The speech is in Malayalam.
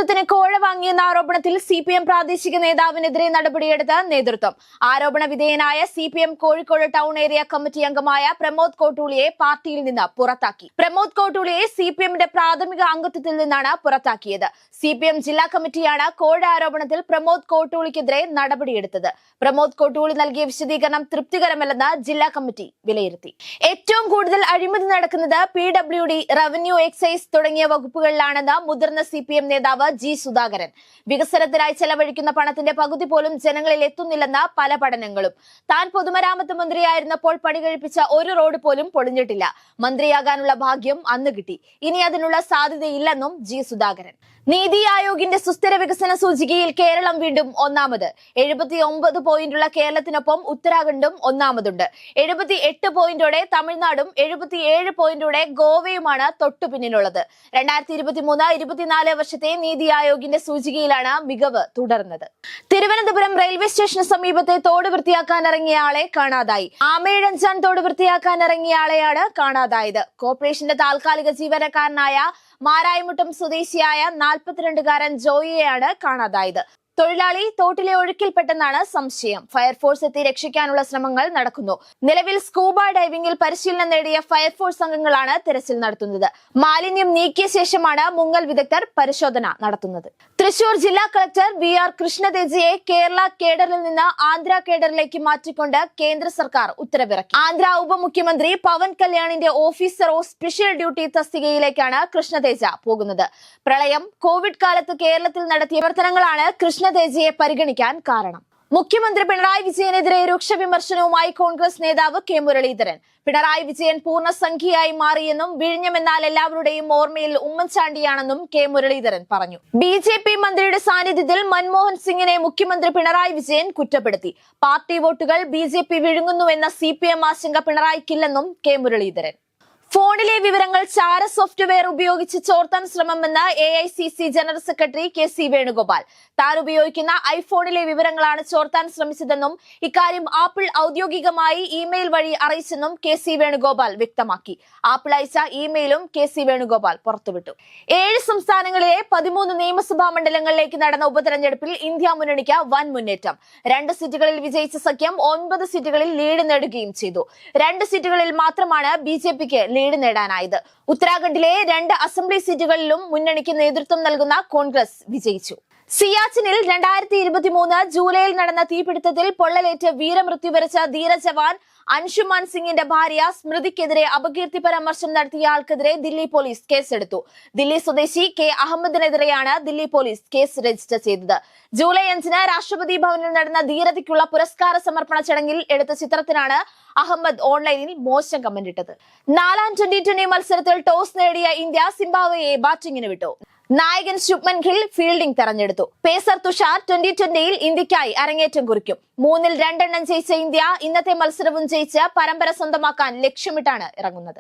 നേതൃത്വത്തിന് കോഴ വാങ്ങിയെന്ന ആരോപണത്തിൽ സിപിഎം പ്രാദേശിക നേതാവിനെതിരെ നടപടിയെടുത്ത നേതൃത്വം. ആരോപണ വിധേയനായ CPM Kozhikode town area committee അംഗമായ പ്രമോദ് കോട്ടൂളിയെ പാർട്ടിയിൽ നിന്ന് പുറത്താക്കി. പ്രമോദ് കോട്ടൂളിയെ സിപിഎമ്മിന്റെ പ്രാഥമിക അംഗത്വത്തിൽ നിന്നാണ് പുറത്താക്കിയത്. സിപിഎം ജില്ലാ കമ്മിറ്റിയാണ് കോഴ ആരോപണത്തിൽ പ്രമോദ് കോട്ടൂളിക്കെതിരെ നടപടിയെടുത്തത്. പ്രമോദ് കോട്ടൂളി നൽകിയ വിശദീകരണം തൃപ്തികരമല്ലെന്ന് ജില്ലാ കമ്മിറ്റി വിലയിരുത്തി. ഏറ്റവും കൂടുതൽ അഴിമതി നടക്കുന്നത് PWD, റവന്യൂ, എക്സൈസ് തുടങ്ങിയ വകുപ്പുകളിലാണെന്ന് മുതിർന്ന സിപിഎം നേതാവ് ജി സുധാകരൻ. വികസനത്തിനായി ചെലവഴിക്കുന്ന പണത്തിന്റെ പകുതി പോലും ജനങ്ങളിൽ എത്തുന്നില്ലെന്ന പല പഠനങ്ങളും. താൻ പൊതുമരാമത്ത് മന്ത്രിയായിരുന്നപ്പോൾ പണി കഴിപ്പിച്ച ഒരു റോഡ് പോലും പൊളിഞ്ഞിട്ടില്ല. മന്ത്രിയാകാനുള്ള ഭാഗ്യം അന്ന് കിട്ടി. ഇനി അതിനുള്ള സാധ്യതയില്ലെന്നും ജി സുധാകരൻ. നീതി ആയോഗിന്റെ സുസ്ഥിര വികസന സൂചികയിൽ കേരളം വീണ്ടും ഒന്നാമത്. 79 പോയിന്റുള്ള കേരളത്തിനൊപ്പം ഉത്തരാഖണ്ഡും ഒന്നാമതുണ്ട്. 78 പോയിന്റോടെ തമിഴ്നാടും 77 പോയിന്റോടെ ഗോവയുമാണ് തൊട്ടുപിന്നിലുള്ളത്. 2023-24 വർഷത്തെ നീതി ആയോഗിന്റെ സൂചികയിലാണ് മികവ് തുടർന്നത്. തിരുവനന്തപുരം റെയിൽവേ സ്റ്റേഷന് സമീപത്തെ തോട് വൃത്തിയാക്കാൻ ഇറങ്ങിയ ആളെ കാണാതായി. ആമേഴഞ്ചാൻ തോട് വൃത്തിയാക്കാൻ ഇറങ്ങിയ ആളെയാണ് കാണാതായത്. കോർപ്പറേഷന്റെ താൽക്കാലിക ജീവനക്കാരനായ മാരായമുട്ടം സ്വദേശിയായ 42-കാരൻ ജോയിയെയാണ് കാണാതായത്. തൊഴിലാളി തോട്ടിലെ ഒഴുക്കിൽപ്പെട്ടെന്നാണ് സംശയം. ഫയർഫോഴ്സ് എത്തി രക്ഷിക്കാനുള്ള ശ്രമങ്ങൾ നടക്കുന്നു. നിലവിൽ സ്കൂബ ഡൈവിംഗിൽ പരിശീലനം നേടിയ ഫയർഫോഴ്സ് അംഗങ്ങളാണ് തെരച്ചിൽ നടത്തുന്നത്. മാലിന്യം നീക്കിയ ശേഷമാണ് മുങ്ങൽ വിദഗ്ധർ പരിശോധന നടത്തുന്നത്. തൃശൂർ ജില്ലാ കളക്ടർ VR കൃഷ്ണതേജയെ കേരള കേഡറിൽ നിന്ന് ആന്ധ്ര കേഡറിലേക്ക് മാറ്റിക്കൊണ്ട് കേന്ദ്ര സർക്കാർ ഉത്തരവിറക്കി. ആന്ധ്ര ഉപമുഖ്യമന്ത്രി പവൻ കല്യാണിന്റെ ഓഫീസർ ഓഫ് സ്പെഷ്യൽ ഡ്യൂട്ടി തസ്തികയിലേക്കാണ് കൃഷ്ണതേജ പോകുന്നത്. പ്രളയം, കോവിഡ് കാലത്ത് കേരളത്തിൽ നടത്തിയ പ്രവർത്തനങ്ങളാണ് കൃഷ്ണതേജയെ പരിഗണിക്കാൻ കാരണം. മുഖ്യമന്ത്രി പിണറായി വിജയനെതിരെ രൂക്ഷ വിമർശനവുമായി കോൺഗ്രസ് നേതാവ് കെ മുരളീധരൻ. പിണറായി വിജയൻ പൂർണ്ണസംഖ്യയായി മാറിയെന്നും വിഴിഞ്ഞമെന്നാൽ എല്ലാവരുടെയും ഓർമ്മയിൽ ഉമ്മൻചാണ്ടിയാണെന്നും കെ മുരളീധരൻ പറഞ്ഞു. BJP മന്ത്രിയുടെ സാന്നിധ്യത്തിൽ മൻമോഹൻ സിംഗിനെ മുഖ്യമന്ത്രി പിണറായി വിജയൻ കുറ്റപ്പെടുത്തി. പാർട്ടി വോട്ടുകൾ BJP വിഴുങ്ങുന്നുവെന്ന CPM ആശങ്ക പിണറായിക്കില്ലെന്നും കെ മുരളീധരൻ. ഫോണിലെ വിവരങ്ങൾ ചാര സോഫ്റ്റ്വെയർ ഉപയോഗിച്ച് ചോർത്താൻ ശ്രമമെന്ന് AICC general secretary KC Venugopal. താൻ ഉപയോഗിക്കുന്ന ഐഫോണിലെ വിവരങ്ങളാണ് ചോർത്താൻ ശ്രമിച്ചതെന്നും ഇക്കാര്യം ആപ്പിൾ ഔദ്യോഗികമായി ഇമെയിൽ വഴി അറിയിച്ചെന്നും KC വേണുഗോപാൽ വ്യക്തമാക്കി. ആപ്പിൾ അയച്ച ഇമെയിലും KC വേണുഗോപാൽ പുറത്തുവിട്ടു. 7 സംസ്ഥാനങ്ങളിലെ 13 നിയമസഭാ മണ്ഡലങ്ങളിലേക്ക് നടന്ന ഉപതെരഞ്ഞെടുപ്പിൽ ഇന്ത്യ മുന്നണിക്ക് വൻ മുന്നേറ്റം. 2 സീറ്റുകളിൽ വിജയിച്ച സഖ്യം 9 സീറ്റുകളിൽ ലീഡ് നേടുകയും ചെയ്തു. 2 സീറ്റുകളിൽ മാത്രമാണ് BJPക്ക് ലീഡ് നേടാനായത്. ഉത്തരാഖണ്ഡിലെ 2 അസംബ്ലി സീറ്റുകളിലും മുന്നണിക്ക് നേതൃത്വം നൽകുന്ന കോൺഗ്രസ് വിജയിച്ചു. സിയാച്ചിനിൽ 2023 ജൂലൈയിൽ നടന്ന തീപിടുത്തത്തിൽ പൊള്ളലേറ്റ് വീരമൃത്യു വരിച്ച ധീര ജവാൻ അൻഷുമാൻ സിംഗിന്റെ ഭാര്യ സ്മൃതിക്കെതിരെ അപകീർത്തി പരാമർശം നടത്തിയ ആൾക്കെതിരെ ദില്ലി പോലീസ് കേസെടുത്തു. ദില്ലി സ്വദേശി K അഹമ്മദിനെതിരെയാണ് ദില്ലി പോലീസ് കേസ് രജിസ്റ്റർ ചെയ്തത്. ജൂലൈ 5-ന് രാഷ്ട്രപതി ഭവനിൽ നടന്ന ധീരതയ്ക്കുള്ള പുരസ്കാര സമർപ്പണ ചടങ്ങിൽ എടുത്ത ചിത്രത്തിനാണ് അഹമ്മദ് ഓൺലൈനിൽ മോശം കമന്റ് ഇട്ടത്. 4ാം T20 മത്സരത്തിൽ ടോസ് നേടിയ ഇന്ത്യ സിംബാബ്വെയെ ബാറ്റിംഗിന് വിട്ടു. നായകൻ ശുഭ്മൻ ഗിൽ ഫീൽഡിംഗ് തെരഞ്ഞെടുത്തു. പേസർ തുഷാർ 2020-ൽ ഇന്ത്യക്കായി അരങ്ങേറ്റം കുറിക്കും. 3-ൽ 2 ജയിച്ച ഇന്ത്യ ഇന്നത്തെ മത്സരവും ജയിച്ച് പരമ്പര സ്വന്തമാക്കാൻ ലക്ഷ്യമിട്ടാണ് ഇറങ്ങുന്നത്.